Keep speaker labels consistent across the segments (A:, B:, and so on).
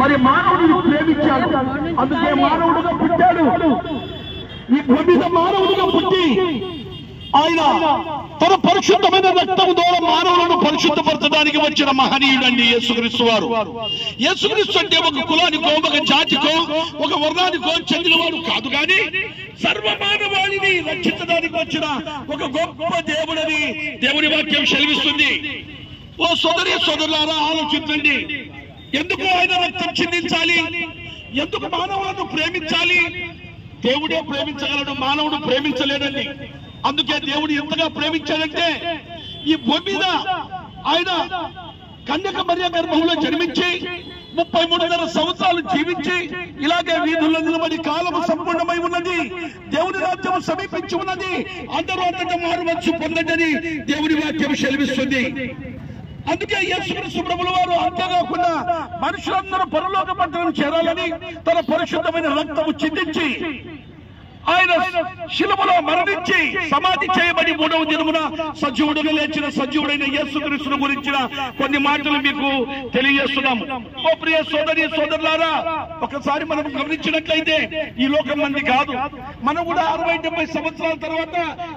A: మరి మానవుడిని ప్రేమించాడు, అందుకే మానవుడుగా పుట్టాడు. ఈ భూమి మీద మానవుడిగా పుట్టి ఆయన తన పరిశుద్ధమైన రక్తం ద్వారా మానవులను పరిశుద్ధపరచడానికి వచ్చిన మహనీయుడండి యేసుక్రీస్తు వారు. యేసుక్రీస్తు అంటే ఒక కులానికో ఒక జాతికో ఒక వర్ణానికో చెందినవాడు కాదు, కానీ సర్వమానవాళిని రక్షించడానికి వచ్చిన ఒక గొప్ప దేవుడని దేవుని వాక్యం సెలవిస్తుంది. ఓ సోదరి సోదరులారా, ఆలోచించండి. ఎందుకు ఆయన రక్తం చిందించాలి? ఎందుకు మానవులను ప్రేమించాలి? దేవుడే ప్రేమించగలడు, మానవుడు ప్రేమించలేడండి. అందుకే దేవుడు ఎంతగా ప్రేమించాడంటే ఈ భూమి మీద ఆయన కన్యక మరియ గర్భంలో జన్మించి 33.5 సంవత్సరాలు జీవించి ఇలాగే వీధుల్లో నిలబడి కాలము సంపూర్ణమై ఉన్నది, దేవుని రాజ్యం సమీపించి ఉన్నది, అందరూ అంతటా మారు మనసు పొందండి దేవుని వాక్యం సెలవిస్తుంది. అందుకే యేసుక్రీస్తు ప్రభుల వారు అంతేకాకుండా మనుషులందరూ పరలోక పట్టణం చేరాలని తన పరిశుద్ధమైన రక్తము చిందించి ఆయన శిలువలో మరణించి సమాధి చేయబడి 3వ దినమున సజీవుడుగా లేచిన సజీవుడైన యేసుక్రీస్తును గురించిన కొన్ని మాటలు మీకు తెలియజేస్తున్నాము. ఓ ప్రియ సోదరి సోదరులారా, ఒకసారి మనం గమనించినట్లయితే ఈ లోకం మంది కాదు. మనం కూడా 60-70 సంవత్సరాల తర్వాత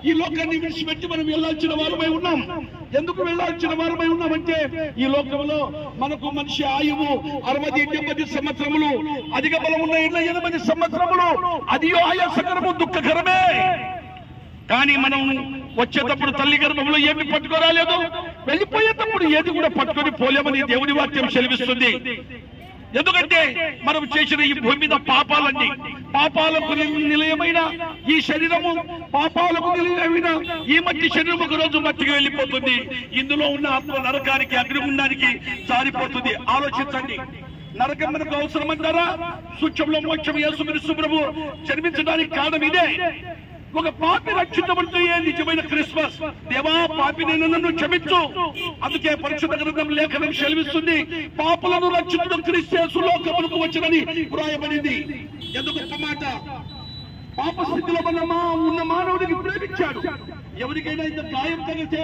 A: ఈ లోకాన్ని విడిచిపెట్టి మనం వెళ్లాల్సిన వారమై ఉన్నాం. ఎందుకు వెళ్లాల్సిన వారమై ఉన్నామంటే ఈ లోకంలో మనకు మనిషి ఆయువు 60-70 సంవత్సరములు, అధిక బలం ఉన్న 80 సంవత్సరములు, అది ఆయాసకరము, దుఃఖకరమే. కానీ మనం వచ్చేటప్పుడు తల్లి గర్భంలో ఏమి పట్టుకోరాలేదు, వెళ్ళిపోయేటప్పుడు ఏది కూడా పట్టుకొని పోలేమని దేవుని వాక్యం సెలవిస్తుంది. ఎందుకంటే మనం చేసిన ఈ భూమి మీద పాపాలన్నీ, పాపాలకు నిలయమైన ఈ శరీరము, పాపాలకు నిలయమైన ఈ మట్టి శరీరం ఒక రోజు మట్టికి వెళ్ళిపోతుంది. ఇందులో ఉన్న ఆత్మ నరకానికి, అగ్నిగుండానికి జారిపోతుంది. ఆలోచించండి, నరకం మనకు అవసరమంటారా? సూక్ష్మంలో మోక్షం యేసుక్రీస్తు ప్రభు జన్మించడానికి కారణం ఇదే. ఒక పాపి రక్షించబడితే నిజమైన క్రిస్మస్. దేవా, పాపి నేను నన్ను క్షమించు. అందుకే పరిశుద్ధ గ్రంథం లేఖనం సెలవిస్తుంది, పాపులను రక్షించడం క్రీస్తు యేసు లోకమునకు వచ్చనని వ్రాయబడింది. ఎందుకు గొప్ప మాట! పాప స్థితిలో ఉన్న మానవుడికి ప్రేమించాడు. ఎవరికైనా ఇంత గాయం తగిలితే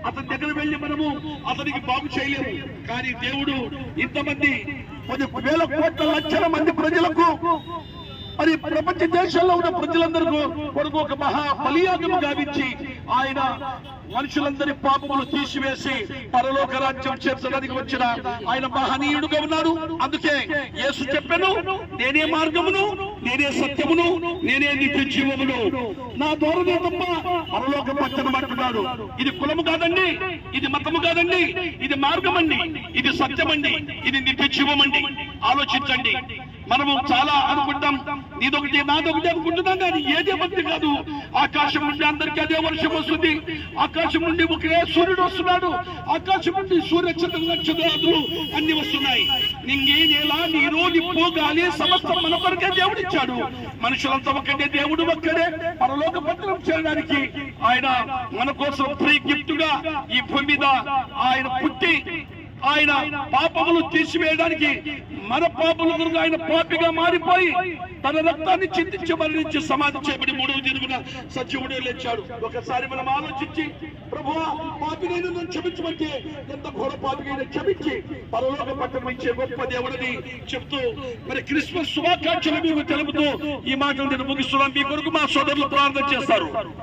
A: అతని దగ్గర వెళ్లి మనము అతనికి బాగు చేయలేము. కానీ దేవుడు ఇంతమంది 10,000 కోట్ల లక్షల మంది ప్రజలకు, మరి ప్రపంచ దేశాల్లో ఉన్న ప్రజలందరికీ కొరకు ఒక మహా బలియాగము గావించి ఆయన మనుషులందరి పాపములు తీసివేసి పరలోక రాజ్యం చేర్చడానికి వచ్చిన ఆయన మహనీయుడుగా ఉన్నాడు. అందుకే యేసు చెప్పాను, నేనే మార్గమును, నేనే సత్యమును, నేనే నిత్య జీవమును, నా ద్వారానే తప్ప పరలోక పట్టణం అంటున్నాడు. ఇది కులము కాదండి, ఇది మతము కాదండి, ఇది మార్గం అండి, ఇది సత్యమండి, ఇది నిత్య జీవమండి. ఆలోచించండి. మనము చాలా అనుకుంటాం, నీదొకటి నాదొకటి అనుకుంటున్నాం, కానీ ఏదే మంది కాదు. ఆకాశం నుండి అందరికీ అదే వర్షం వస్తుంది, ఆకాశం నుండి ఒకే సూర్యుడు వస్తున్నాడు, ఆకాశం నుండి నక్షత్రాలు అన్ని వస్తున్నాయి. నింగి, నేల, నీరు, నిప్పు, గాలి సమస్తం మన కొరకే దేవుడిచ్చాడు. మనుషులంతా ఒక్కడే, దేవుడు ఒక్కడే. పరలోక పట్టణం చేయడానికి ఆయన మన కోసం ఫ్రీ గిఫ్ట్ గా ఈ భూమి మీద ఆయన పుట్టి ఆయన పాపములు తీసివేయడానికి, మన పాపల కొరకు ఆయన పాపిగా మారిపోయి తన రక్తాన్ని చిందించి మరణించి సమాధి చేయబడి 3వ దినమున సజీవుడే లేచాడు. ఒకసారి మనం ఆలోచించి, ప్రభువా, పాపినైనా నన్ను క్షమించమంటే ఎంత ఘోర పాపికైనా క్షమించి పరలోక పట్టణం ఇచ్చే గొప్ప దేవుడిని చెప్తూ మరి క్రిస్మస్ శుభాకాంక్షలు మీకు తెలుపుతూ ఈ మాటలు నేను ముగిస్తున్నాను. మీ కొరకు మా సోదరులు ప్రార్థన చేస్తారు.